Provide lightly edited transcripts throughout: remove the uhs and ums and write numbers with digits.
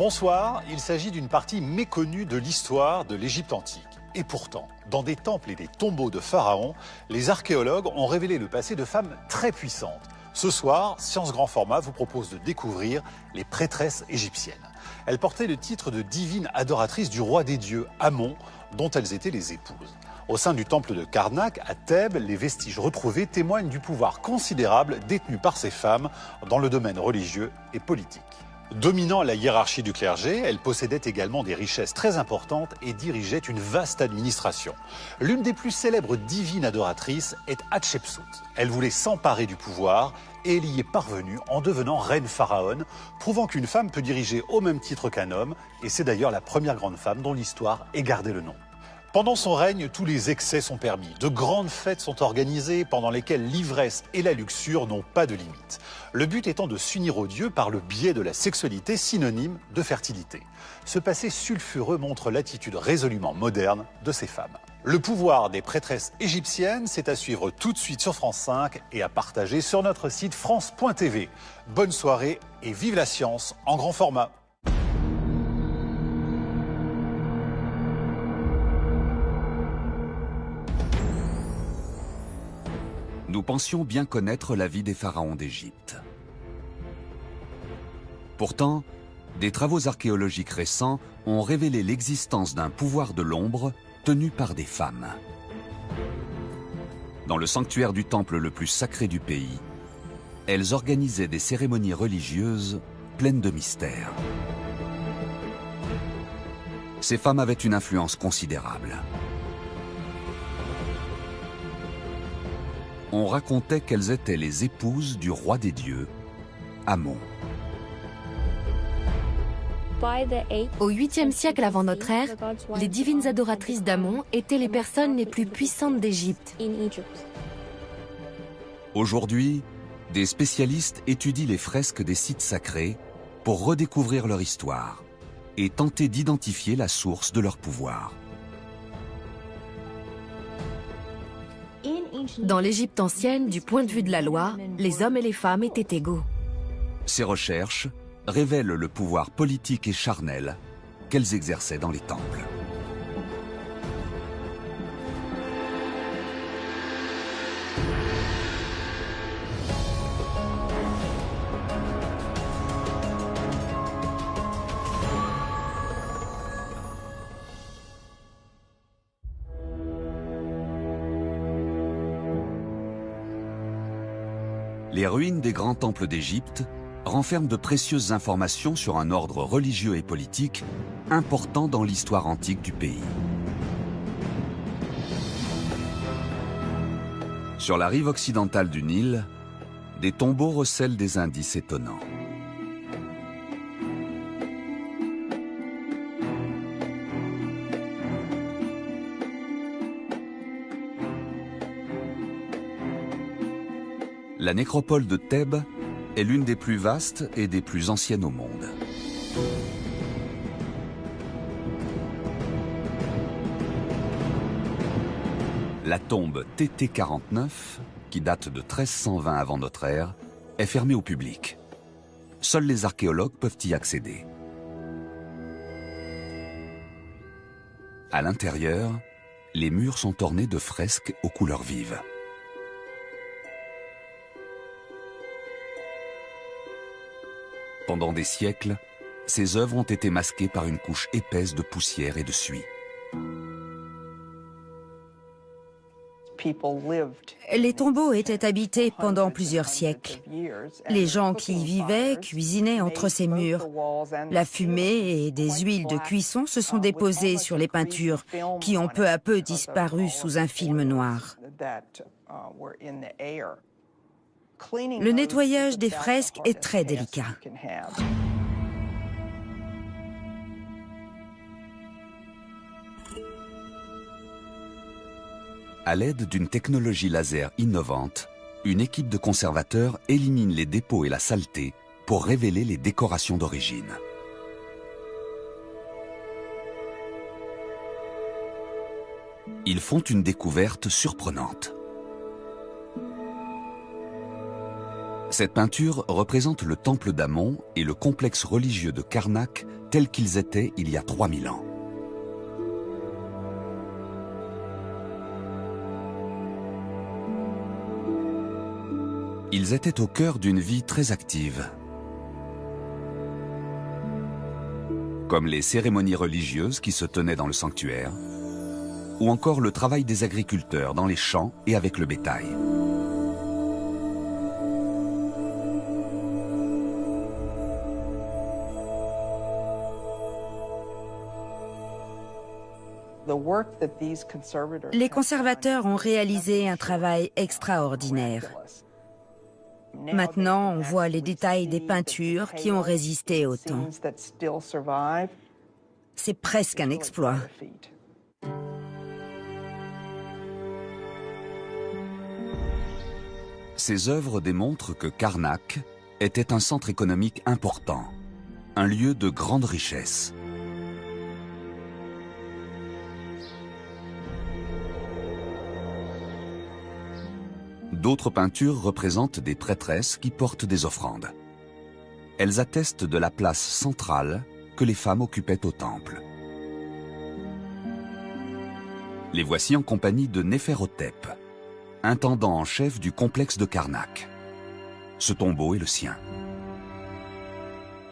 Bonsoir, il s'agit d'une partie méconnue de l'histoire de l'Égypte antique. Et pourtant, dans des temples et des tombeaux de pharaons, les archéologues ont révélé le passé de femmes très puissantes. Ce soir, Science Grand Format vous propose de découvrir les prêtresses égyptiennes. Elles portaient le titre de divines adoratrices du roi des dieux, Amon, dont elles étaient les épouses. Au sein du temple de Karnak, à Thèbes, les vestiges retrouvés témoignent du pouvoir considérable détenu par ces femmes dans le domaine religieux et politique. Dominant la hiérarchie du clergé, elles possédaient également des richesses très importantes et dirigeaient une vaste administration. L'une des plus célèbres divines adoratrices est Hatshepsut. Elle voulait s'emparer du pouvoir et elle y est parvenue en devenant reine pharaon, prouvant qu'une femme peut diriger au même titre qu'un homme, et c'est d'ailleurs la première grande femme dont l'histoire ait gardé le nom. Pendant son règne, tous les excès sont permis. De grandes fêtes sont organisées pendant lesquelles l'ivresse et la luxure n'ont pas de limite. Le but étant de s'unir aux dieux par le biais de la sexualité synonyme de fertilité. Ce passé sulfureux montre l'attitude résolument moderne de ces femmes. Le pouvoir des prêtresses égyptiennes, c'est à suivre tout de suite sur France 5 et à partager sur notre site France.tv. Bonne soirée et vive la science en grand format. Nous pensions bien connaître la vie des pharaons d'Égypte. Pourtant, des travaux archéologiques récents ont révélé l'existence d'un pouvoir de l'ombre tenu par des femmes. Dans le sanctuaire du temple le plus sacré du pays, elles organisaient des cérémonies religieuses pleines de mystères. Ces femmes avaient une influence considérable. On racontait qu'elles étaient les épouses du roi des dieux, Amon. Au 8e siècle avant notre ère, les divines adoratrices d'Amon étaient les personnes les plus puissantes d'Égypte. Aujourd'hui, des spécialistes étudient les fresques des sites sacrés pour redécouvrir leur histoire et tenter d'identifier la source de leur pouvoir. Dans l'Égypte ancienne, du point de vue de la loi, les hommes et les femmes étaient égaux. Ces recherches révèlent le pouvoir politique et charnel qu'elles exerçaient dans les temples. Les ruines des grands temples d'Égypte renferment de précieuses informations sur un ordre religieux et politique important dans l'histoire antique du pays. Sur la rive occidentale du Nil, des tombeaux recèlent des indices étonnants. La nécropole de Thèbes est l'une des plus vastes et des plus anciennes au monde. La tombe TT49, qui date de 1320 avant notre ère, est fermée au public. Seuls les archéologues peuvent y accéder. À l'intérieur, les murs sont ornés de fresques aux couleurs vives. Pendant des siècles, ces œuvres ont été masquées par une couche épaisse de poussière et de suie. Les tombeaux étaient habités pendant plusieurs siècles. Les gens qui y vivaient cuisinaient entre ces murs. La fumée et des huiles de cuisson se sont déposées sur les peintures qui ont peu à peu disparu sous un film noir. Le nettoyage des fresques est très délicat. À l'aide d'une technologie laser innovante, une équipe de conservateurs élimine les dépôts et la saleté pour révéler les décorations d'origine. Ils font une découverte surprenante. Cette peinture représente le temple d'Amon et le complexe religieux de Karnak, tels qu'ils étaient il y a 3000 ans. Ils étaient au cœur d'une vie très active, comme les cérémonies religieuses qui se tenaient dans le sanctuaire, ou encore le travail des agriculteurs dans les champs et avec le bétail. Les conservateurs ont réalisé un travail extraordinaire. Maintenant, on voit les détails des peintures qui ont résisté au temps. C'est presque un exploit. Ces œuvres démontrent que Karnak était un centre économique important, un lieu de grande richesse. D'autres peintures représentent des prêtresses qui portent des offrandes. Elles attestent de la place centrale que les femmes occupaient au temple. Les voici en compagnie de Néferhotep, intendant en chef du complexe de Karnak. Ce tombeau est le sien.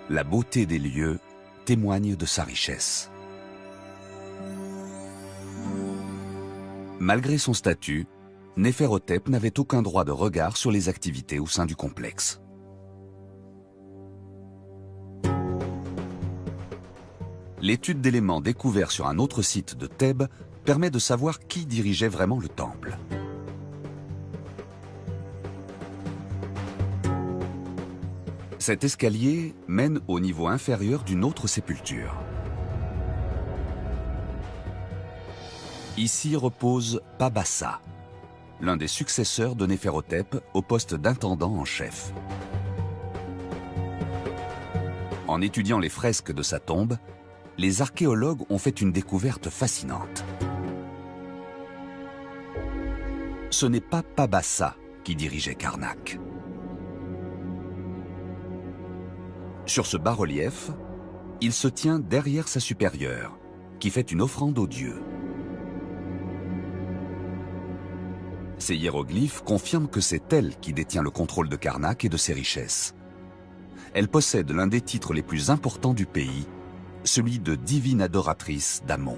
La beauté des lieux témoigne de sa richesse. Malgré son statut, Néferhotep n'avait aucun droit de regard sur les activités au sein du complexe. L'étude d'éléments découverts sur un autre site de Thèbes permet de savoir qui dirigeait vraiment le temple. Cet escalier mène au niveau inférieur d'une autre sépulture. Ici repose Pabassa, l'un des successeurs de Néferhotep au poste d'intendant en chef. En étudiant les fresques de sa tombe, les archéologues ont fait une découverte fascinante. Ce n'est pas Pabassa qui dirigeait Karnak. Sur ce bas-relief, il se tient derrière sa supérieure, qui fait une offrande aux dieux. Ces hiéroglyphes confirment que c'est elle qui détient le contrôle de Karnak et de ses richesses. Elle possède l'un des titres les plus importants du pays, celui de divine adoratrice d'Amon.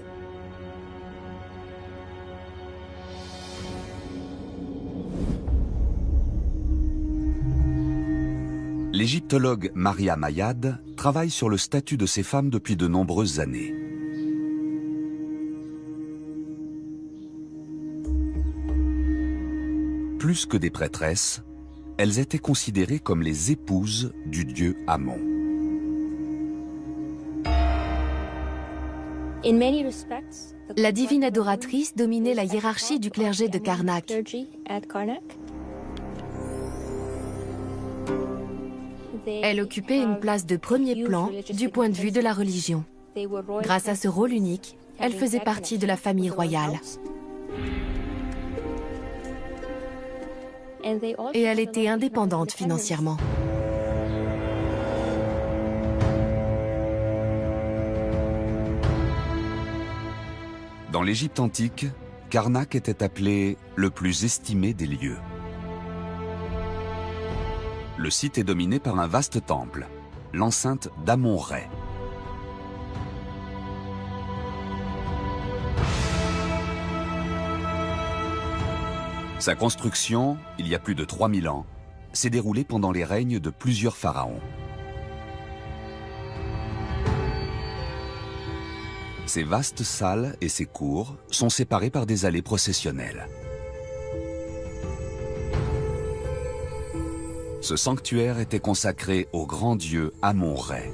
L'égyptologue Maria Mayad travaille sur le statut de ces femmes depuis de nombreuses années. Plus que des prêtresses, elles étaient considérées comme les épouses du dieu Amon. La divine adoratrice dominait la hiérarchie du clergé de Karnak. Elle occupait une place de premier plan du point de vue de la religion. Grâce à ce rôle unique, elle faisait partie de la famille royale. Et elle était indépendante financièrement. Dans l'Égypte antique, Karnak était appelé le plus estimé des lieux. Le site est dominé par un vaste temple, l'enceinte d'Amon-Ré. Sa construction, il y a plus de 3000 ans, s'est déroulée pendant les règnes de plusieurs pharaons. Ces vastes salles et ces cours sont séparés par des allées processionnelles. Ce sanctuaire était consacré au grand dieu Amon-Ré.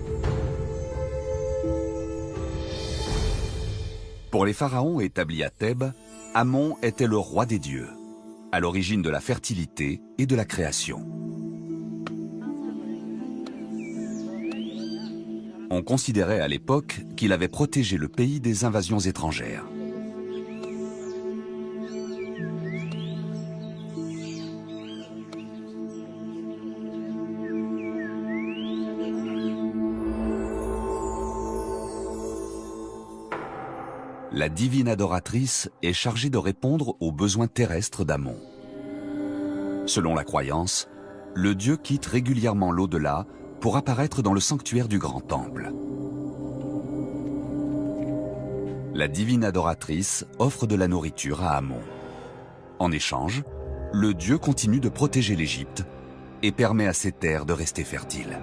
Pour les pharaons établis à Thèbes, Amon était le roi des dieux, à l'origine de la fertilité et de la création. On considérait à l'époque qu'il avait protégé le pays des invasions étrangères. La divine adoratrice est chargée de répondre aux besoins terrestres d'Amon. Selon la croyance, le dieu quitte régulièrement l'au-delà pour apparaître dans le sanctuaire du grand temple. La divine adoratrice offre de la nourriture à Amon. En échange, le dieu continue de protéger l'Égypte et permet à ses terres de rester fertiles.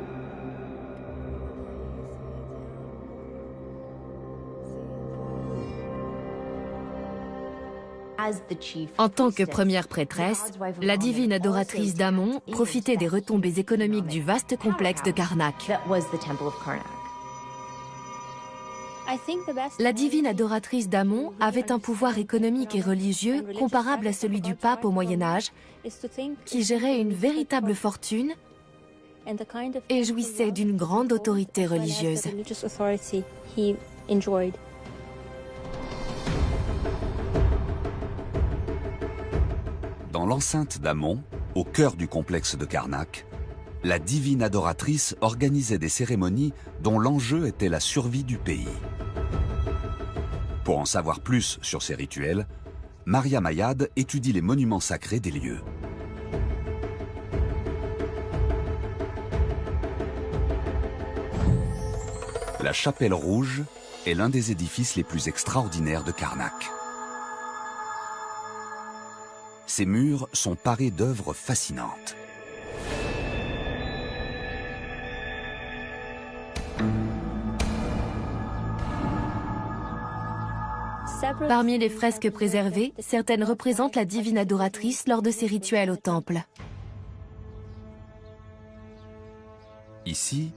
En tant que première prêtresse, la divine adoratrice d'Amon profitait des retombées économiques du vaste complexe de Karnak. La divine adoratrice d'Amon avait un pouvoir économique et religieux comparable à celui du pape au Moyen-Âge, qui gérait une véritable fortune et jouissait d'une grande autorité religieuse. Dans l'enceinte d'Amon, au cœur du complexe de Karnak, la divine adoratrice organisait des cérémonies dont l'enjeu était la survie du pays. Pour en savoir plus sur ces rituels, Maria Mayad étudie les monuments sacrés des lieux. La Chapelle Rouge est l'un des édifices les plus extraordinaires de Karnak. Ses murs sont parés d'œuvres fascinantes. Parmi les fresques préservées, certaines représentent la divine adoratrice lors de ses rituels au temple. Ici,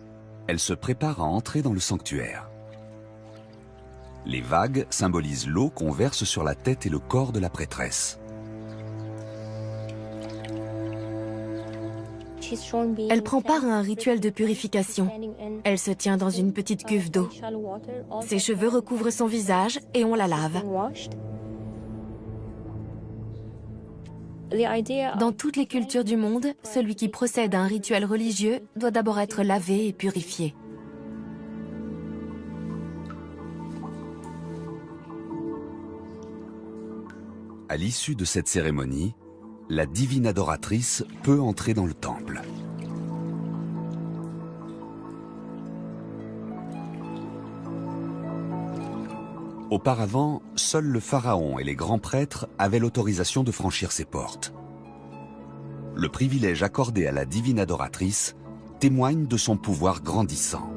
elle se prépare à entrer dans le sanctuaire. Les vagues symbolisent l'eau qu'on verse sur la tête et le corps de la prêtresse. Elle prend part à un rituel de purification. Elle se tient dans une petite cuve d'eau. Ses cheveux recouvrent son visage et on la lave. Dans toutes les cultures du monde, celui qui procède à un rituel religieux doit d'abord être lavé et purifié. À l'issue de cette cérémonie, la divine adoratrice peut entrer dans le temple. Auparavant, seul le pharaon et les grands prêtres avaient l'autorisation de franchir ses portes. Le privilège accordé à la divine adoratrice témoigne de son pouvoir grandissant.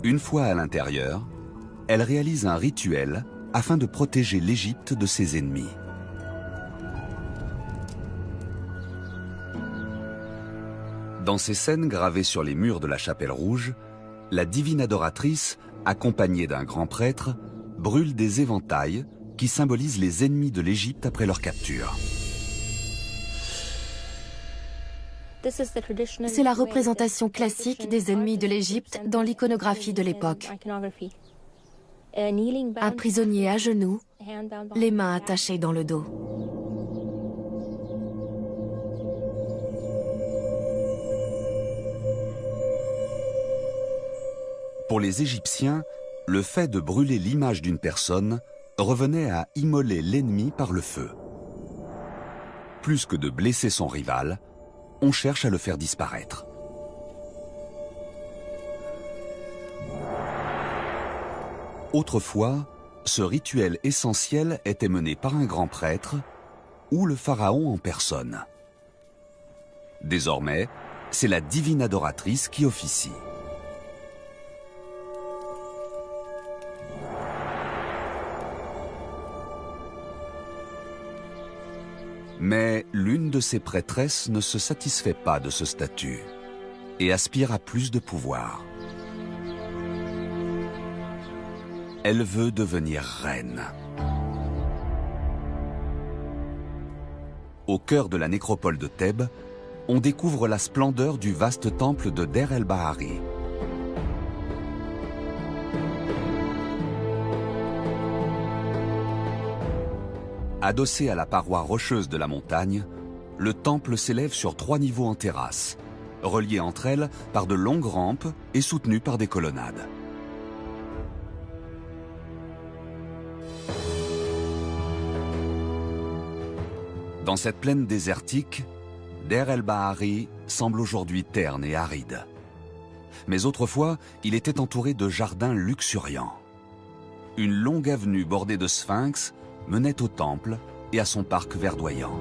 Une fois à l'intérieur, elle réalise un rituel afin de protéger l'Égypte de ses ennemis. Dans ces scènes gravées sur les murs de la Chapelle Rouge, la divine adoratrice, accompagnée d'un grand prêtre, brûle des éventails qui symbolisent les ennemis de l'Égypte après leur capture. C'est la représentation classique des ennemis de l'Égypte dans l'iconographie de l'époque. Un prisonnier à genoux, les mains attachées dans le dos. Pour les Égyptiens, le fait de brûler l'image d'une personne revenait à immoler l'ennemi par le feu. Plus que de blesser son rival, on cherche à le faire disparaître. Autrefois, ce rituel essentiel était mené par un grand prêtre ou le pharaon en personne. Désormais, c'est la divine adoratrice qui officie. Mais l'une de ces prêtresses ne se satisfait pas de ce statut et aspire à plus de pouvoir. Elle veut devenir reine. Au cœur de la nécropole de Thèbes, on découvre la splendeur du vaste temple de Der el-Bahari. Adossé à la paroi rocheuse de la montagne, le temple s'élève sur 3 niveaux en terrasse, reliées entre elles par de longues rampes et soutenues par des colonnades. Dans cette plaine désertique, Deir el-Bahari semble aujourd'hui terne et aride. Mais autrefois, il était entouré de jardins luxuriants. Une longue avenue bordée de sphinx menait au temple et à son parc verdoyant.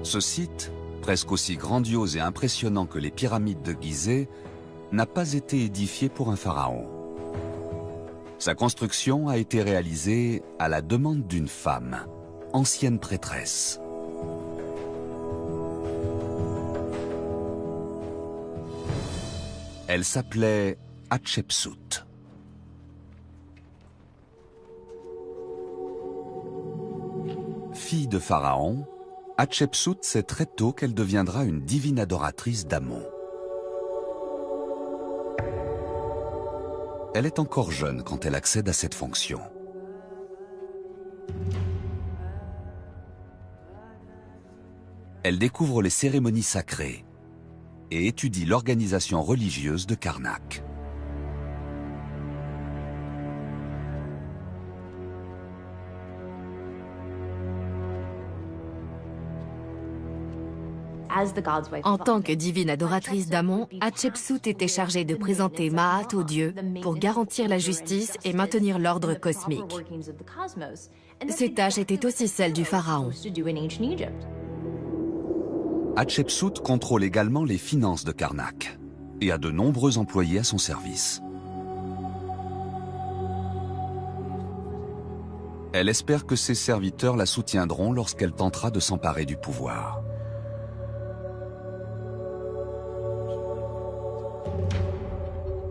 Ce site, presque aussi grandiose et impressionnant que les pyramides de Gizeh, n'a pas été édifié pour un pharaon. Sa construction a été réalisée à la demande d'une femme, ancienne prêtresse. Elle s'appelait Hatshepsut. Fille de pharaon, Hatshepsut sait très tôt qu'elle deviendra une divine adoratrice d'Amon. Elle est encore jeune quand elle accède à cette fonction. Elle découvre les cérémonies sacrées et étudie l'organisation religieuse de Karnak. En tant que divine adoratrice d'Amon, Hatshepsut était chargée de présenter Ma'at aux dieux pour garantir la justice et maintenir l'ordre cosmique. Ces tâches étaient aussi celles du pharaon. Hatshepsut contrôle également les finances de Karnak et a de nombreux employés à son service. Elle espère que ses serviteurs la soutiendront lorsqu'elle tentera de s'emparer du pouvoir.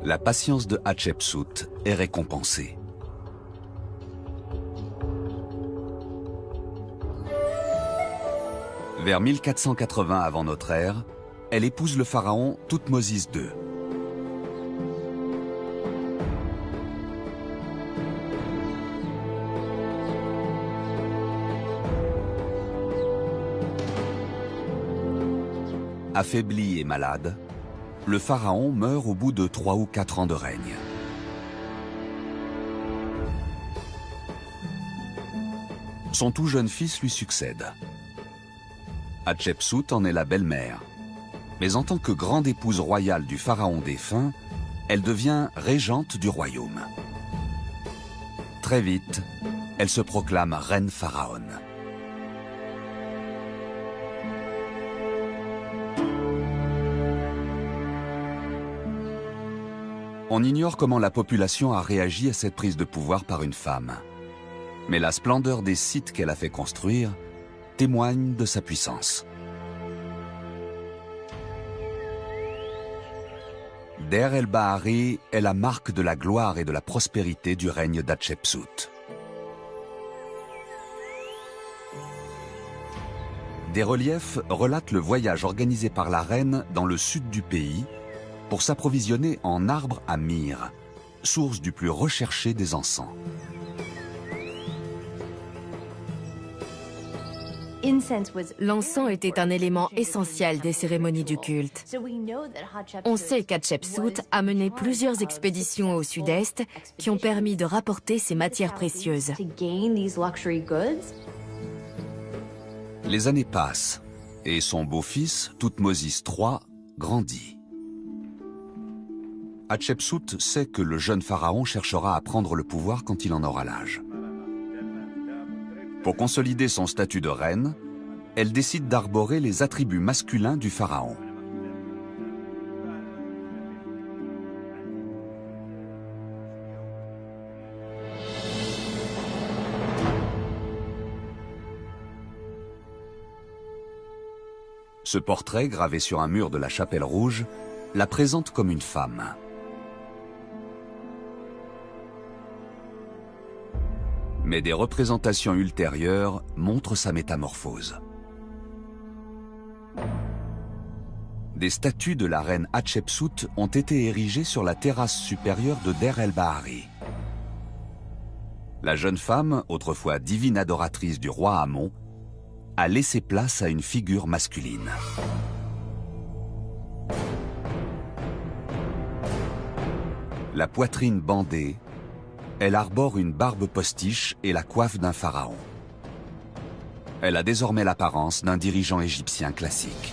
La patience de Hatshepsut est récompensée. Vers 1480 avant notre ère, elle épouse le pharaon Thoutmôsis II. Affaibli et malade, le pharaon meurt au bout de 3 ou 4 ans de règne. Son tout jeune fils lui succède. Hatshepsut en est la belle-mère, mais en tant que grande épouse royale du pharaon défunt, elle devient régente du royaume. Très vite, elle se proclame reine pharaon. On ignore comment la population a réagi à cette prise de pouvoir par une femme. Mais la splendeur des sites qu'elle a fait construire témoigne de sa puissance. Deir el-Bahari est la marque de la gloire et de la prospérité du règne d'Hatshepsut. Des reliefs relatent le voyage organisé par la reine dans le sud du pays pour s'approvisionner en arbres à myrrhe, source du plus recherché des encens. L'encens était un élément essentiel des cérémonies du culte. On sait qu'Hatshepsut a mené plusieurs expéditions au sud-est qui ont permis de rapporter ces matières précieuses. Les années passent et son beau-fils, Thoutmôsis III, grandit. Hatshepsut sait que le jeune pharaon cherchera à prendre le pouvoir quand il en aura l'âge. Pour consolider son statut de reine, elle décide d'arborer les attributs masculins du pharaon. Ce portrait, gravé sur un mur de la Chapelle Rouge, la présente comme une femme. Mais des représentations ultérieures montrent sa métamorphose. Des statues de la reine Hatshepsut ont été érigées sur la terrasse supérieure de Deir el-Bahari. La jeune femme, autrefois divine adoratrice du roi Amon, a laissé place à une figure masculine. La poitrine bandée, elle arbore une barbe postiche et la coiffe d'un pharaon. Elle a désormais l'apparence d'un dirigeant égyptien classique.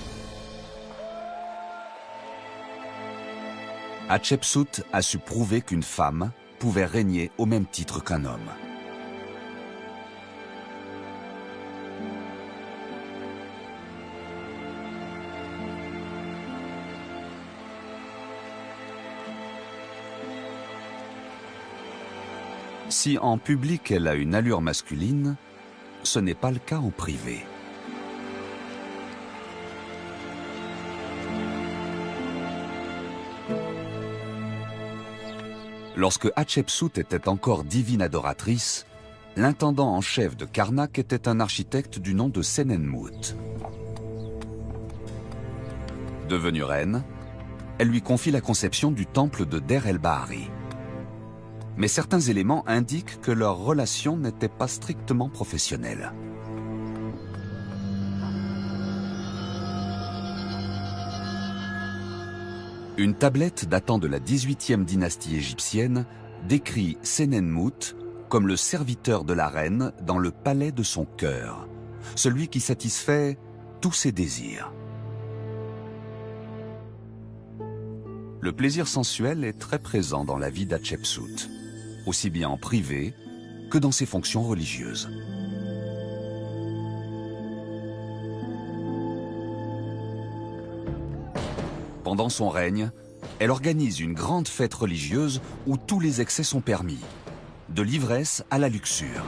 Hatshepsut a su prouver qu'une femme pouvait régner au même titre qu'un homme. Si en public elle a une allure masculine, ce n'est pas le cas en privé. Lorsque Hatshepsut était encore divine adoratrice, l'intendant en chef de Karnak était un architecte du nom de Senenmut. Devenue reine, elle lui confie la conception du temple de Der el-Bahari. Mais certains éléments indiquent que leur relation n'était pas strictement professionnelle. Une tablette datant de la 18e dynastie égyptienne décrit Senenmut comme le serviteur de la reine dans le palais de son cœur, celui qui satisfait tous ses désirs. Le plaisir sensuel est très présent dans la vie d'Hatshepsut, aussi bien en privé que dans ses fonctions religieuses. Pendant son règne, elle organise une grande fête religieuse où tous les excès sont permis, de l'ivresse à la luxure.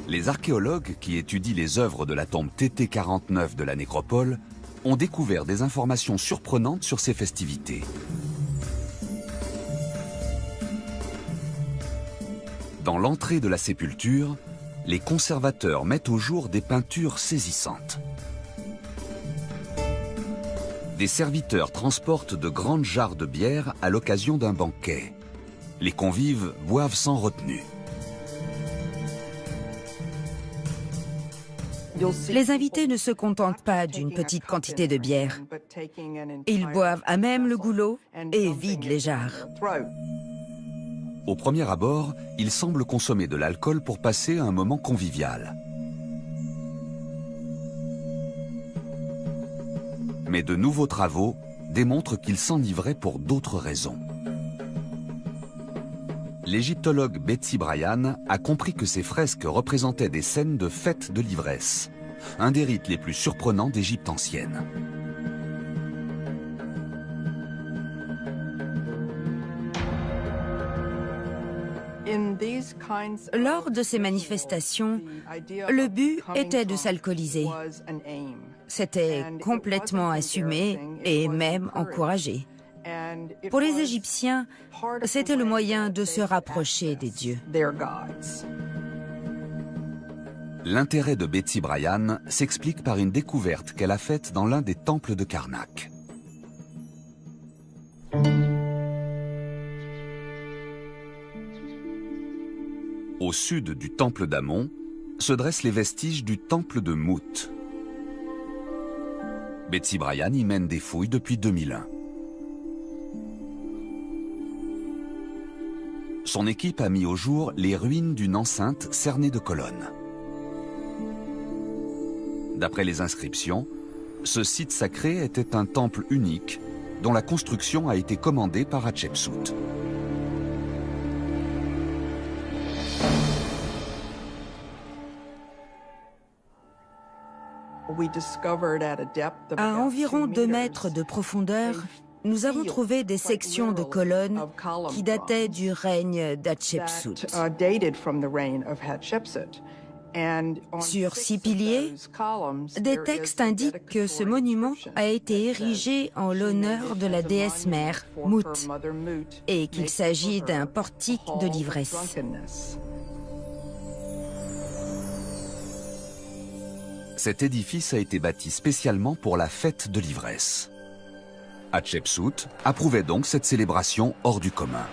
Les archéologues qui étudient les œuvres de la tombe TT49 de la nécropole ont découvert des informations surprenantes sur ces festivités. Dans l'entrée de la sépulture, les conservateurs mettent au jour des peintures saisissantes. Des serviteurs transportent de grandes jarres de bière à l'occasion d'un banquet. Les convives boivent sans retenue. Les invités ne se contentent pas d'une petite quantité de bière. Ils boivent à même le goulot et vident les jarres. Au premier abord, ils semblent consommer de l'alcool pour passer un moment convivial. Mais de nouveaux travaux démontrent qu'ils s'enivraient pour d'autres raisons. L'égyptologue Betsy Bryan a compris que ces fresques représentaient des scènes de fête de l'ivresse, un des rites les plus surprenants d'Égypte ancienne. Lors de ces manifestations, le but était de s'alcooliser. C'était complètement assumé et même encouragé. Pour les Égyptiens, c'était le moyen de se rapprocher des dieux. L'intérêt de Betsy Bryan s'explique par une découverte qu'elle a faite dans l'un des temples de Karnak. Au sud du temple d'Amon se dressent les vestiges du temple de Mout. Betsy Bryan y mène des fouilles depuis 2001. Son équipe a mis au jour les ruines d'une enceinte cernée de colonnes. D'après les inscriptions, ce site sacré était un temple unique dont la construction a été commandée par Hatshepsut. À environ 2 mètres de profondeur, nous avons trouvé des sections de colonnes qui dataient du règne d'Hatshepsut. Sur 6 piliers, des textes indiquent que ce monument a été érigé en l'honneur de la déesse mère, Mout, et qu'il s'agit d'un portique de l'ivresse. Cet édifice a été bâti spécialement pour la fête de l'ivresse. Hatshepsut approuvait donc cette célébration hors du commun.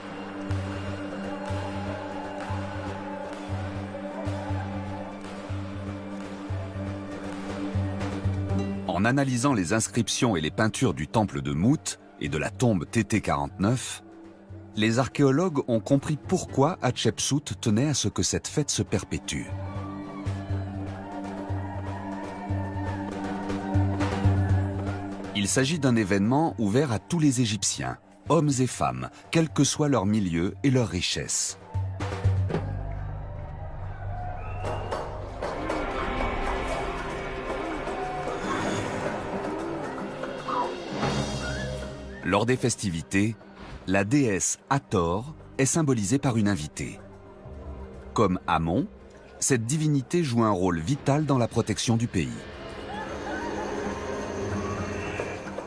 En analysant les inscriptions et les peintures du temple de Mout et de la tombe TT49, les archéologues ont compris pourquoi Hatshepsut tenait à ce que cette fête se perpétue. Il s'agit d'un événement ouvert à tous les Égyptiens, hommes et femmes, quel que soit leur milieu et leur richesse. Lors des festivités, la déesse Hathor est symbolisée par une invitée. Comme Amon, cette divinité joue un rôle vital dans la protection du pays.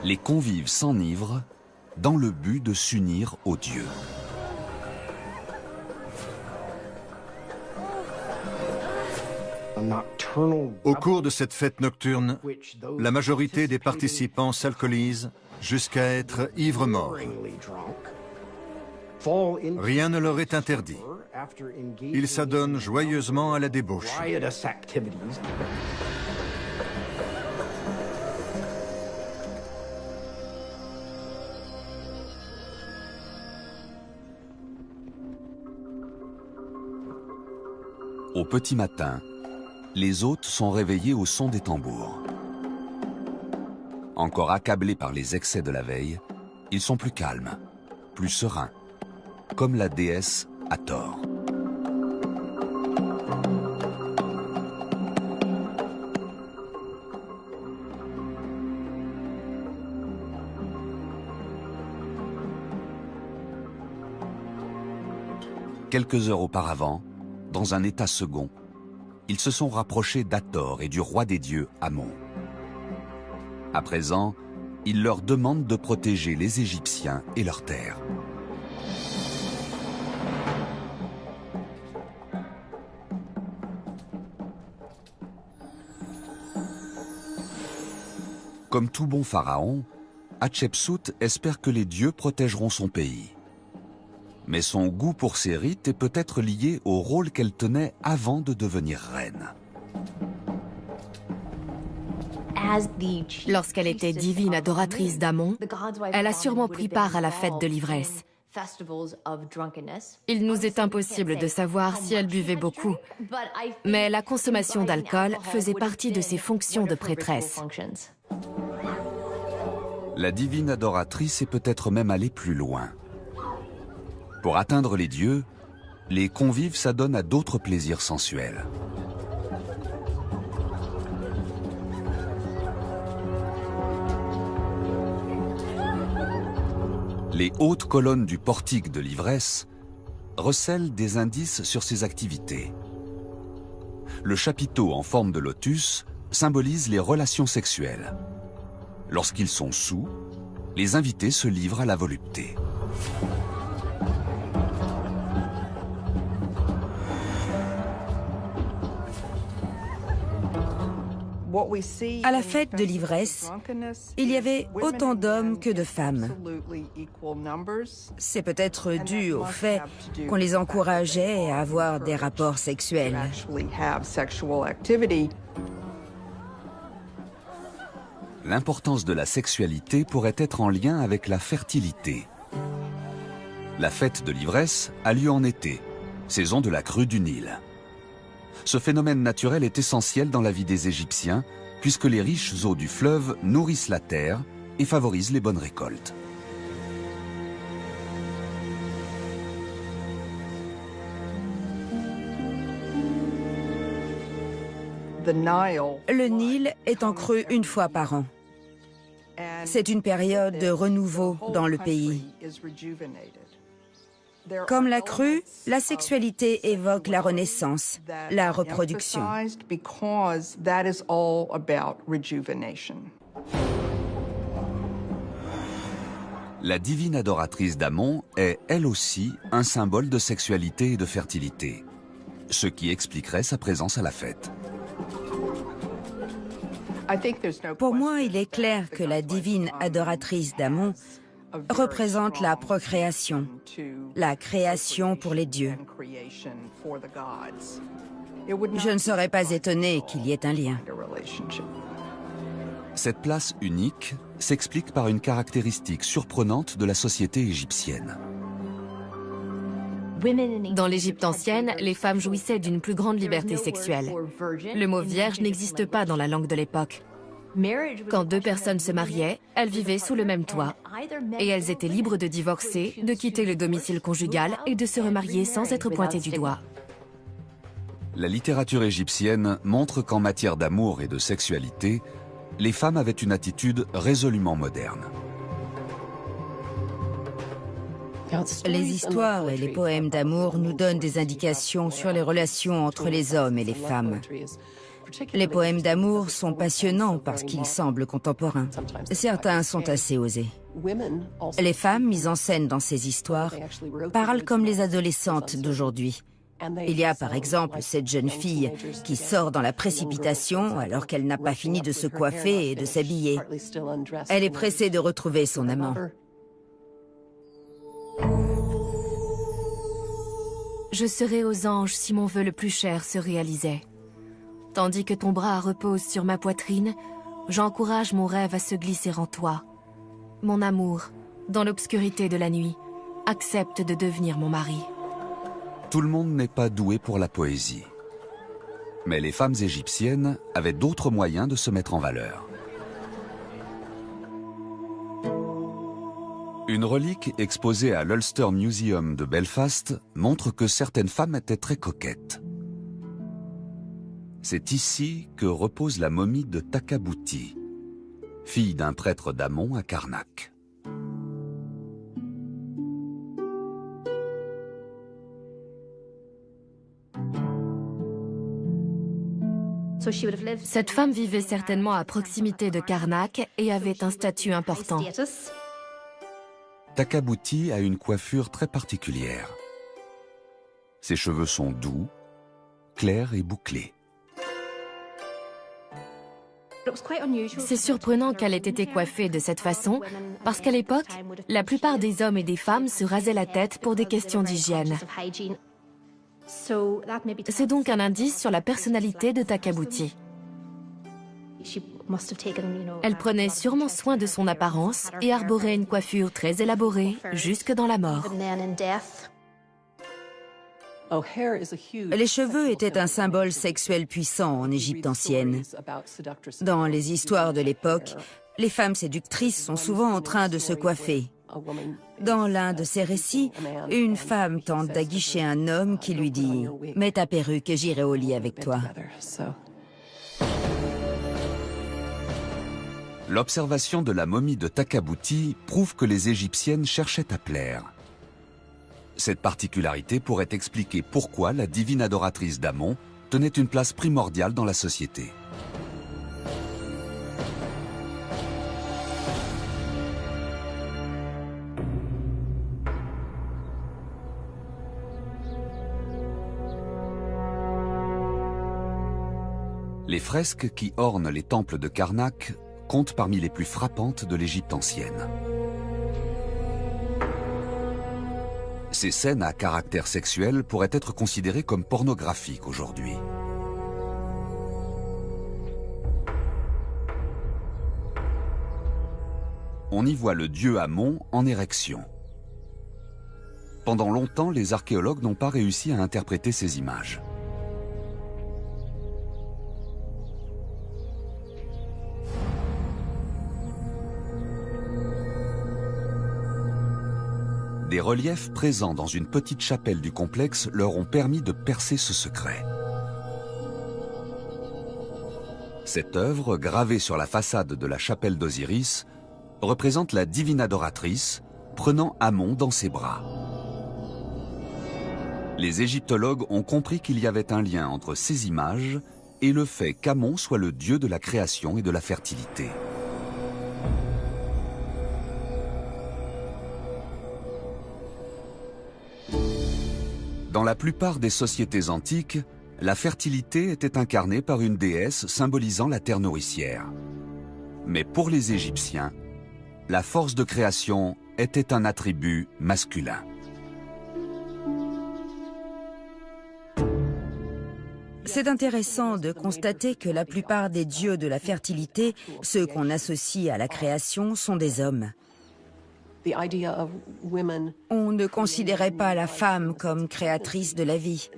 Les convives s'enivrent dans le but de s'unir aux dieux. Au cours de cette fête nocturne, la majorité des participants s'alcoolisent jusqu'à être ivres-morts. Rien ne leur est interdit. Ils s'adonnent joyeusement à la débauche. Au petit matin, les hôtes sont réveillés au son des tambours. Encore accablés par les excès de la veille, ils sont plus calmes, plus sereins, comme la déesse Hathor. Quelques heures auparavant, dans un état second, ils se sont rapprochés d'Hathor et du roi des dieux Amon. À présent, il leur demande de protéger les Égyptiens et leurs terres. Comme tout bon pharaon, Hatshepsut espère que les dieux protégeront son pays. Mais son goût pour ces rites est peut-être lié au rôle qu'elle tenait avant de devenir reine. Lorsqu'elle était divine adoratrice d'Amon, elle a sûrement pris part à la fête de l'ivresse. Il nous est impossible de savoir si elle buvait beaucoup, mais la consommation d'alcool faisait partie de ses fonctions de prêtresse. La divine adoratrice est peut-être même allée plus loin. Pour atteindre les dieux, les convives s'adonnent à d'autres plaisirs sensuels. Les hautes colonnes du portique de l'ivresse recèlent des indices sur ces activités. Le chapiteau en forme de lotus symbolise les relations sexuelles. Lorsqu'ils sont saouls, les invités se livrent à la volupté. À la fête de l'ivresse, il y avait autant d'hommes que de femmes. C'est peut-être dû au fait qu'on les encourageait à avoir des rapports sexuels. L'importance de la sexualité pourrait être en lien avec la fertilité. La fête de l'ivresse a lieu en été, saison de la crue du Nil. Ce phénomène naturel est essentiel dans la vie des Égyptiens, puisque les riches eaux du fleuve nourrissent la terre et favorisent les bonnes récoltes. Le Nil est en creux une fois par an. C'est une période de renouveau dans le pays. Comme la crue, la sexualité évoque la renaissance, la reproduction. La divine adoratrice d'Amon est, elle aussi, un symbole de sexualité et de fertilité, ce qui expliquerait sa présence à la fête. Pour moi, il est clair que la divine adoratrice d'Amon représente la procréation, la création pour les dieux. Je ne serais pas étonné qu'il y ait un lien. Cette place unique s'explique par une caractéristique surprenante de la société égyptienne. Dans l'Égypte ancienne, les femmes jouissaient d'une plus grande liberté sexuelle. Le mot vierge n'existe pas dans la langue de l'époque. Quand deux personnes se mariaient, elles vivaient sous le même toit. Et elles étaient libres de divorcer, de quitter le domicile conjugal et de se remarier sans être pointées du doigt. La littérature égyptienne montre qu'en matière d'amour et de sexualité, les femmes avaient une attitude résolument moderne. Les histoires et les poèmes d'amour nous donnent des indications sur les relations entre les hommes et les femmes. Les poèmes d'amour sont passionnants parce qu'ils semblent contemporains. Certains sont assez osés. Les femmes mises en scène dans ces histoires parlent comme les adolescentes d'aujourd'hui. Il y a par exemple cette jeune fille qui sort dans la précipitation alors qu'elle n'a pas fini de se coiffer et de s'habiller. Elle est pressée de retrouver son amant. Je serai aux anges si mon vœu le plus cher se réalisait. Tandis que ton bras repose sur ma poitrine, j'encourage mon rêve à se glisser en toi. Mon amour, dans l'obscurité de la nuit, accepte de devenir mon mari. Tout le monde n'est pas doué pour la poésie. Mais les femmes égyptiennes avaient d'autres moyens de se mettre en valeur. Une relique exposée à l'Ulster Museum de Belfast montre que certaines femmes étaient très coquettes. C'est ici que repose la momie de Takabouti, fille d'un prêtre d'Amon à Karnak. Cette femme vivait certainement à proximité de Karnak et avait un statut important. Takabouti a une coiffure très particulière. Ses cheveux sont doux, clairs et bouclés. C'est surprenant qu'elle ait été coiffée de cette façon, parce qu'à l'époque, la plupart des hommes et des femmes se rasaient la tête pour des questions d'hygiène. C'est donc un indice sur la personnalité de Takabouti. Elle prenait sûrement soin de son apparence et arborait une coiffure très élaborée jusque dans la mort. Les cheveux étaient un symbole sexuel puissant en Égypte ancienne. Dans les histoires de l'époque, les femmes séductrices sont souvent en train de se coiffer. Dans l'un de ces récits, une femme tente d'aguicher un homme qui lui dit « Mets ta perruque et j'irai au lit avec toi ». L'observation de la momie de Takabouti prouve que les Égyptiennes cherchaient à plaire. Cette particularité pourrait expliquer pourquoi la divine adoratrice d'Amon tenait une place primordiale dans la société. Les fresques qui ornent les temples de Karnak comptent parmi les plus frappantes de l'Égypte ancienne. Ces scènes à caractère sexuel pourraient être considérées comme pornographiques aujourd'hui. On y voit le dieu Amon en érection. Pendant longtemps, les archéologues n'ont pas réussi à interpréter ces images. Des reliefs présents dans une petite chapelle du complexe leur ont permis de percer ce secret. Cette œuvre, gravée sur la façade de la chapelle d'Osiris, représente la divine adoratrice prenant Amon dans ses bras. Les égyptologues ont compris qu'il y avait un lien entre ces images et le fait qu'Amon soit le dieu de la création et de la fertilité. Dans la plupart des sociétés antiques, la fertilité était incarnée par une déesse symbolisant la terre nourricière. Mais pour les Égyptiens, la force de création était un attribut masculin. C'est intéressant de constater que la plupart des dieux de la fertilité, ceux qu'on associe à la création, sont des hommes. On ne considérait pas la femme comme créatrice de la vie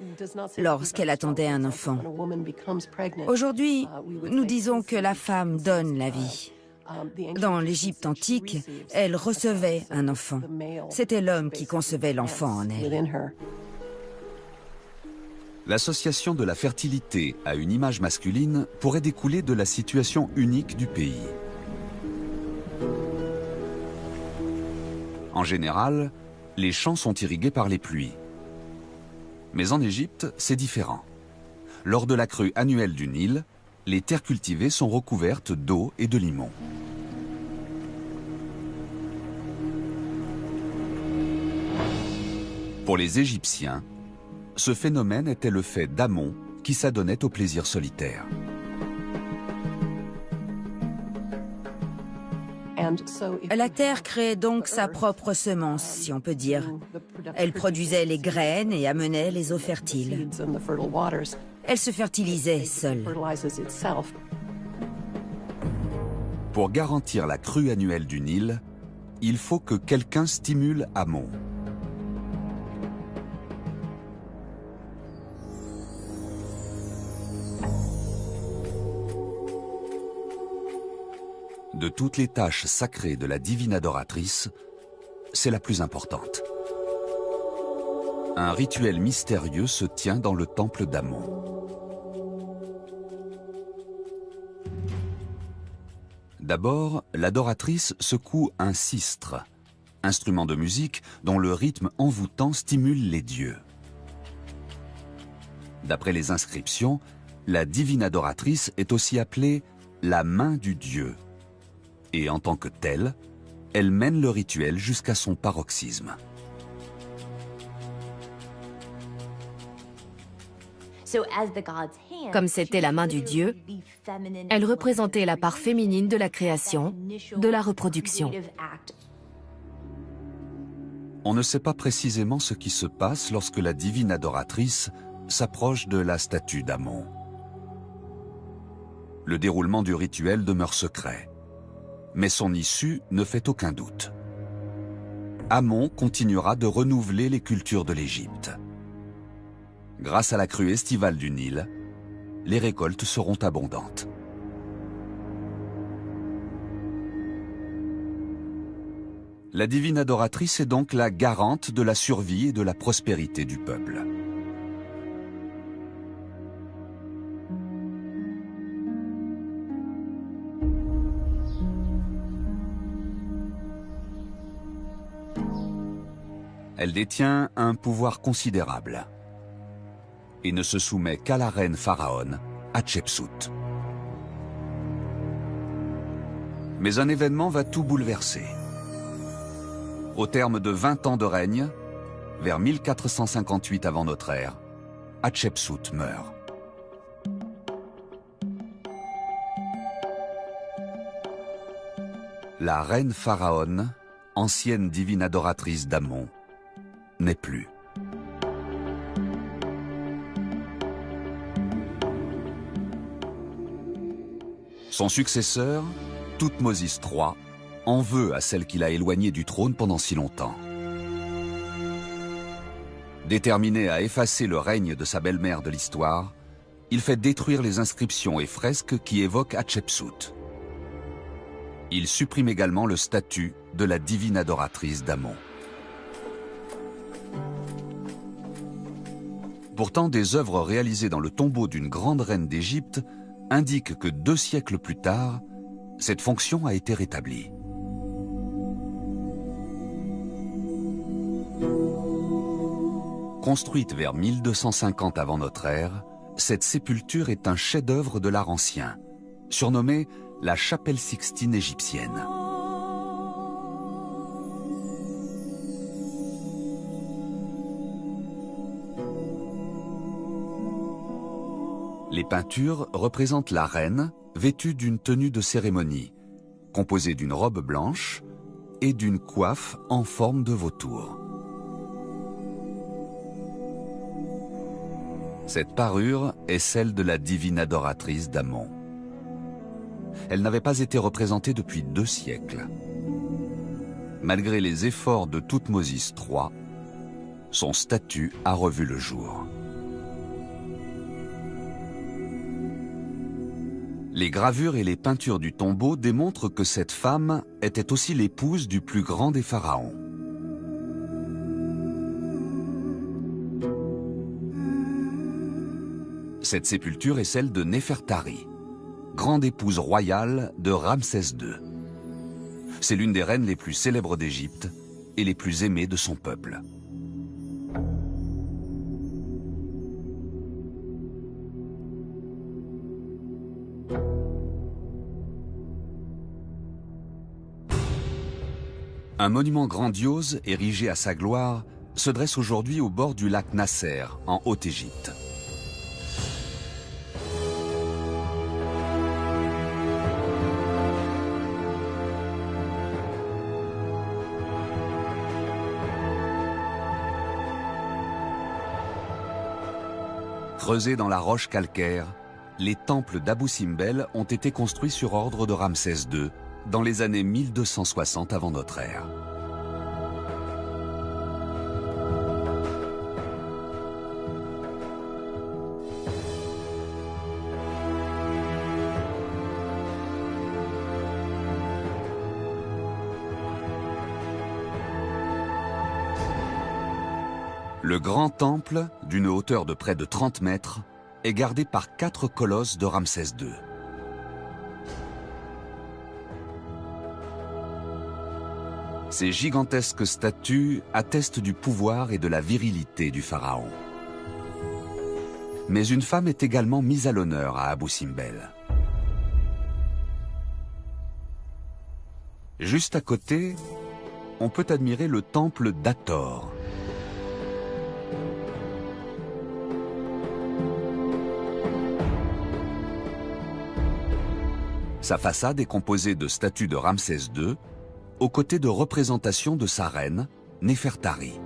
lorsqu'elle attendait un enfant. Aujourd'hui, nous disons que la femme donne la vie. Dans l'Égypte antique, elle recevait un enfant. C'était l'homme qui concevait l'enfant en elle. L'association de la fertilité à une image masculine pourrait découler de la situation unique du pays. En général, les champs sont irrigués par les pluies. Mais en Égypte, c'est différent. Lors de la crue annuelle du Nil, les terres cultivées sont recouvertes d'eau et de limon. Pour les Égyptiens, ce phénomène était le fait d'Amon qui s'adonnait au plaisir solitaire. La terre créait donc sa propre semence, si on peut dire. Elle produisait les graines et amenait les eaux fertiles. Elle se fertilisait seule. Pour garantir la crue annuelle du Nil, il faut que quelqu'un stimule Amon. De toutes les tâches sacrées de la divine adoratrice, c'est la plus importante. Un rituel mystérieux se tient dans le temple d'Amon. D'abord, l'adoratrice secoue un sistre, instrument de musique dont le rythme envoûtant stimule les dieux. D'après les inscriptions, la divine adoratrice est aussi appelée la main du dieu. Et en tant que telle, elle mène le rituel jusqu'à son paroxysme. Comme c'était la main du dieu, elle représentait la part féminine de la création, de la reproduction. On ne sait pas précisément ce qui se passe lorsque la divine adoratrice s'approche de la statue d'Amon. Le déroulement du rituel demeure secret. Mais son issue ne fait aucun doute. Amon continuera de renouveler les cultures de l'Égypte. Grâce à la crue estivale du Nil, les récoltes seront abondantes. La divine adoratrice est donc la garante de la survie et de la prospérité du peuple. Elle détient un pouvoir considérable et ne se soumet qu'à la reine pharaon, Hatshepsut. Mais un événement va tout bouleverser. Au terme de 20 ans de règne, vers 1458 avant notre ère, Hatshepsut meurt. La reine pharaon, ancienne divine adoratrice d'Amon, n'est plus. Son successeur, Thoutmôsis III, en veut à celle qu'il a éloignée du trône pendant si longtemps. Déterminé à effacer le règne de sa belle-mère de l'histoire, il fait détruire les inscriptions et fresques qui évoquent Hatshepsut. Il supprime également le statut de la divine adoratrice d'Amon. Pourtant, des œuvres réalisées dans le tombeau d'une grande reine d'Égypte indiquent que 2 siècles plus tard, cette fonction a été rétablie. Construite vers 1250 avant notre ère, cette sépulture est un chef-d'œuvre de l'art ancien, surnommée la chapelle Sixtine égyptienne. Les peintures représentent la reine vêtue d'une tenue de cérémonie, composée d'une robe blanche et d'une coiffe en forme de vautour. Cette parure est celle de la divine adoratrice d'Amon. Elle n'avait pas été représentée depuis 2 siècles. Malgré les efforts de Thoutmôsis III, son statut a revu le jour. Les gravures et les peintures du tombeau démontrent que cette femme était aussi l'épouse du plus grand des pharaons. Cette sépulture est celle de Néfertari, grande épouse royale de Ramsès II. C'est l'une des reines les plus célèbres d'Égypte et les plus aimées de son peuple. Un monument grandiose, érigé à sa gloire, se dresse aujourd'hui au bord du lac Nasser, en Haute-Égypte. Creusés dans la roche calcaire, les temples d'Abou Simbel ont été construits sur ordre de Ramsès II dans les années 1260 avant notre ère. Le grand temple, d'une hauteur de près de 30 mètres, est gardé par 4 colosses de Ramsès II. Ces gigantesques statues attestent du pouvoir et de la virilité du pharaon. Mais une femme est également mise à l'honneur à Abou Simbel. Juste à côté, on peut admirer le temple d'Hathor. Sa façade est composée de statues de Ramsès II, aux côtés de représentations de sa reine, Néfertari.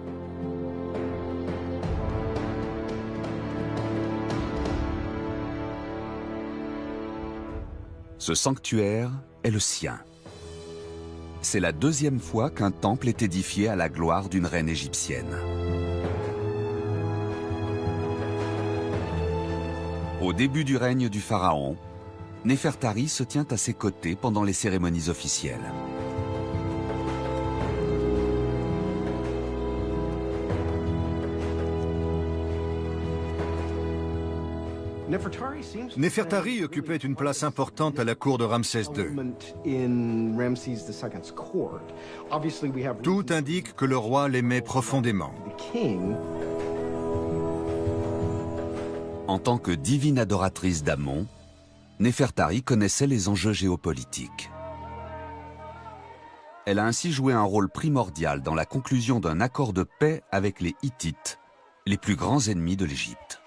Ce sanctuaire est le sien. C'est la 2e fois qu'un temple est édifié à la gloire d'une reine égyptienne. Au début du règne du pharaon, Néfertari se tient à ses côtés pendant les cérémonies officielles. Néfertari occupait une place importante à la cour de Ramsès II. Tout indique que le roi l'aimait profondément. En tant que divine adoratrice d'Amon, Néfertari connaissait les enjeux géopolitiques. Elle a ainsi joué un rôle primordial dans la conclusion d'un accord de paix avec les Hittites, les plus grands ennemis de l'Égypte.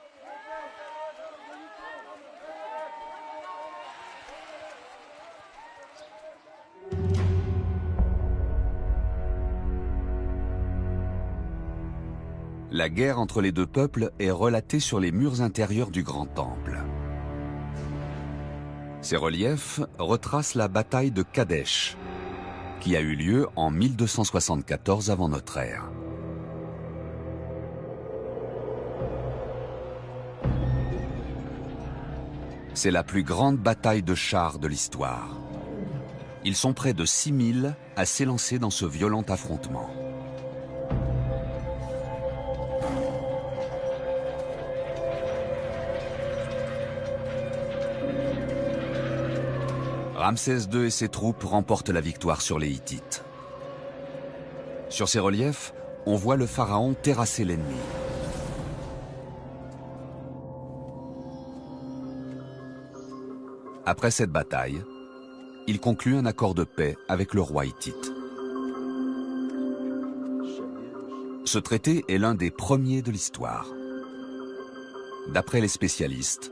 La guerre entre les 2 peuples est relatée sur les murs intérieurs du Grand Temple. Ces reliefs retracent la bataille de Kadesh, qui a eu lieu en 1274 avant notre ère. C'est la plus grande bataille de chars de l'histoire. Ils sont près de 6000 à s'élancer dans ce violent affrontement. Ramsès II et ses troupes remportent la victoire sur les Hittites. Sur ces reliefs, on voit le pharaon terrasser l'ennemi. Après cette bataille, il conclut un accord de paix avec le roi hittite. Ce traité est l'un des premiers de l'histoire. D'après les spécialistes,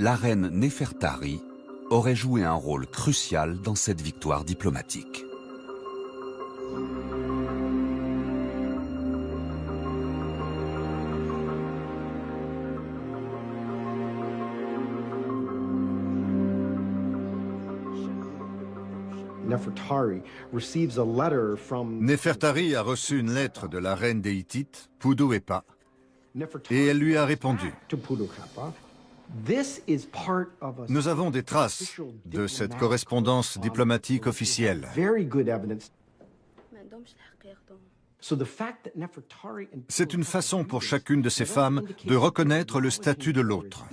la reine Néfertari aurait joué un rôle crucial dans cette victoire diplomatique. Néfertari a reçu une lettre de la reine des Hittites, Puduepa, et elle lui a répondu. Nous avons des traces de cette correspondance diplomatique officielle. C'est une façon pour chacune de ces femmes de reconnaître le statut de l'autre.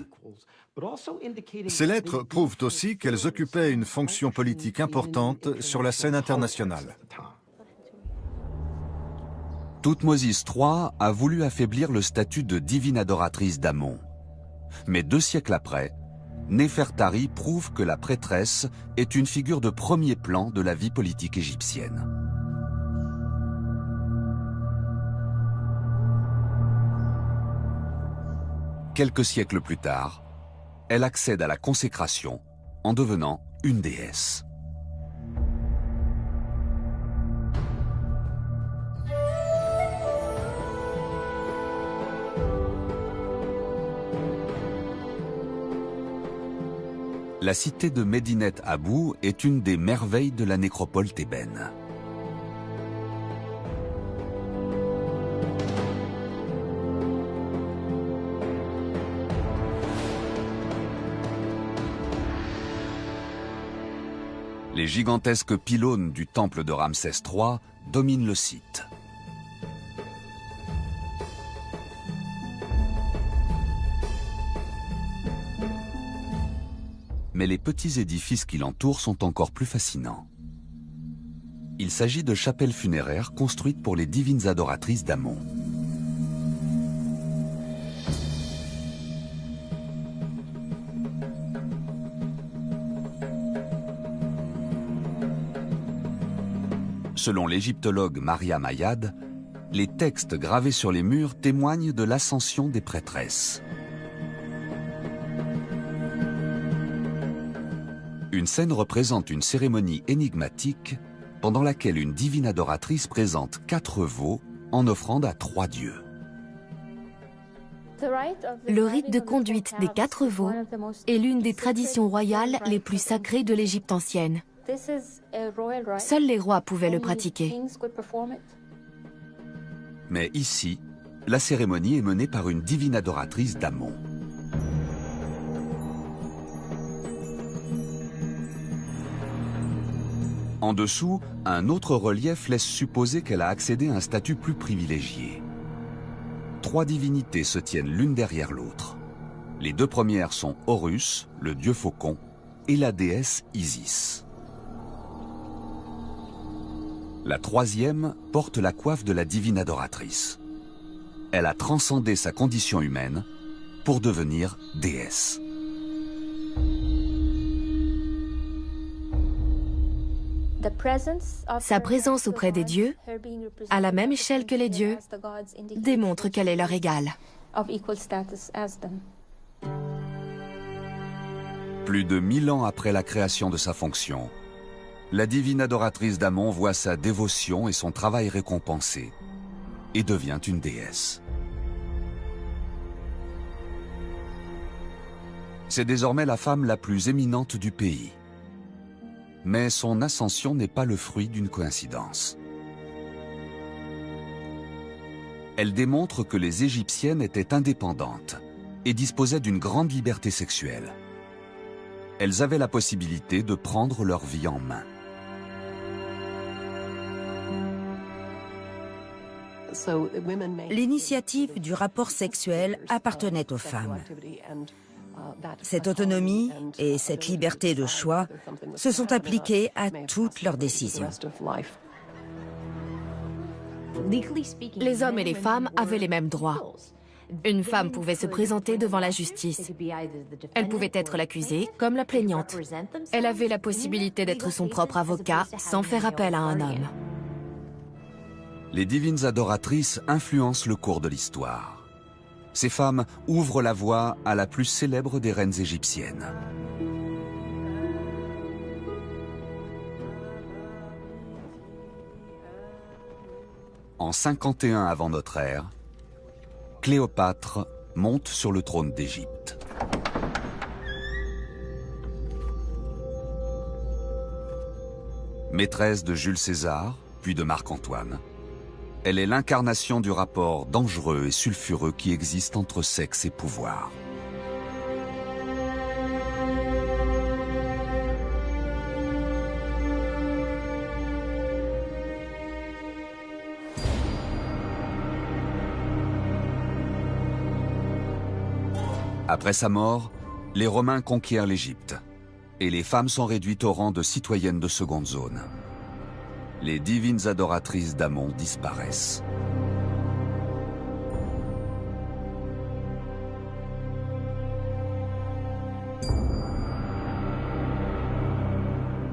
Ces lettres prouvent aussi qu'elles occupaient une fonction politique importante sur la scène internationale. Thoutmôsis III a voulu affaiblir le statut de divine adoratrice d'Amon. Mais 2 siècles après, Néfertari prouve que la prêtresse est une figure de premier plan de la vie politique égyptienne. Quelques siècles plus tard, elle accède à la consécration en devenant une déesse. La cité de Médinet Abou est une des merveilles de la nécropole thébaine. Les gigantesques pylônes du temple de Ramsès III dominent le site. Mais les petits édifices qui l'entourent sont encore plus fascinants. Il s'agit de chapelles funéraires construites pour les divines adoratrices d'Amon. Selon l'égyptologue Mariam Ayad, les textes gravés sur les murs témoignent de l'ascension des prêtresses. Une scène représente une cérémonie énigmatique pendant laquelle une divine adoratrice présente 4 veaux en offrande à 3 dieux. Le rite de conduite des 4 veaux est l'une des traditions royales les plus sacrées de l'Égypte ancienne. Seuls les rois pouvaient le pratiquer. Mais ici, la cérémonie est menée par une divine adoratrice d'Amon. En dessous, un autre relief laisse supposer qu'elle a accédé à un statut plus privilégié. 3 divinités se tiennent l'une derrière l'autre. Les 2 premières sont Horus, le dieu faucon, et la déesse Isis. La 3e porte la coiffe de la divine adoratrice. Elle a transcendé sa condition humaine pour devenir déesse. Sa présence auprès des dieux, à la même échelle que les dieux, démontre qu'elle est leur égale. Plus de 1000 ans après la création de sa fonction, la divine adoratrice d'Amon voit sa dévotion et son travail récompensés et devient une déesse. C'est désormais la femme la plus éminente du pays. Mais son ascension n'est pas le fruit d'une coïncidence. Elle démontre que les Égyptiennes étaient indépendantes et disposaient d'une grande liberté sexuelle. Elles avaient la possibilité de prendre leur vie en main. L'initiative du rapport sexuel appartenait aux femmes. Cette autonomie et cette liberté de choix se sont appliquées à toutes leurs décisions. Les hommes et les femmes avaient les mêmes droits. Une femme pouvait se présenter devant la justice. Elle pouvait être l'accusée comme la plaignante. Elle avait la possibilité d'être son propre avocat sans faire appel à un homme. Les divines adoratrices influencent le cours de l'histoire. Ces femmes ouvrent la voie à la plus célèbre des reines égyptiennes. En 51 avant notre ère, Cléopâtre monte sur le trône d'Égypte. Maîtresse de Jules César, puis de Marc-Antoine, elle est l'incarnation du rapport dangereux et sulfureux qui existe entre sexe et pouvoir. Après sa mort, les Romains conquièrent l'Égypte et les femmes sont réduites au rang de citoyennes de seconde zone. Les divines adoratrices d'Amon disparaissent.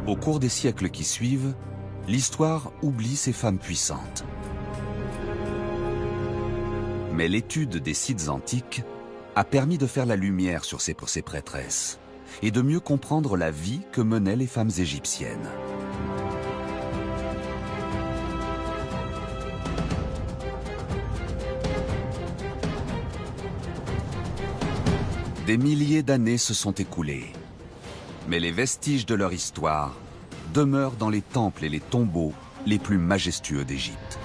Au cours des siècles qui suivent, l'histoire oublie ces femmes puissantes. Mais l'étude des sites antiques a permis de faire la lumière sur ces prêtresses et de mieux comprendre la vie que menaient les femmes égyptiennes. Des milliers d'années se sont écoulées, mais les vestiges de leur histoire demeurent dans les temples et les tombeaux les plus majestueux d'Égypte.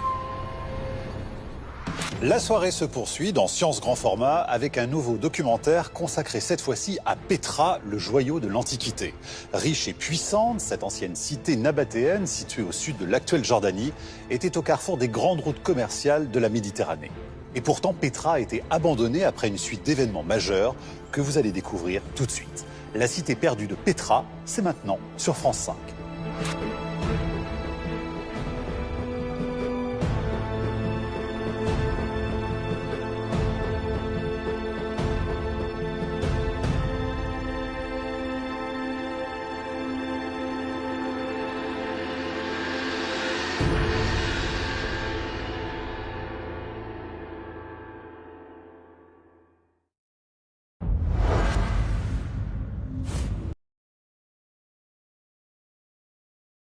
La soirée se poursuit dans Science Grand Format avec un nouveau documentaire consacré cette fois-ci à Pétra, le joyau de l'Antiquité. Riche et puissante, cette ancienne cité nabatéenne située au sud de l'actuelle Jordanie était au carrefour des grandes routes commerciales de la Méditerranée. Et pourtant, Pétra a été abandonnée après une suite d'événements majeurs que vous allez découvrir tout de suite. La cité perdue de Pétra, c'est maintenant sur France 5.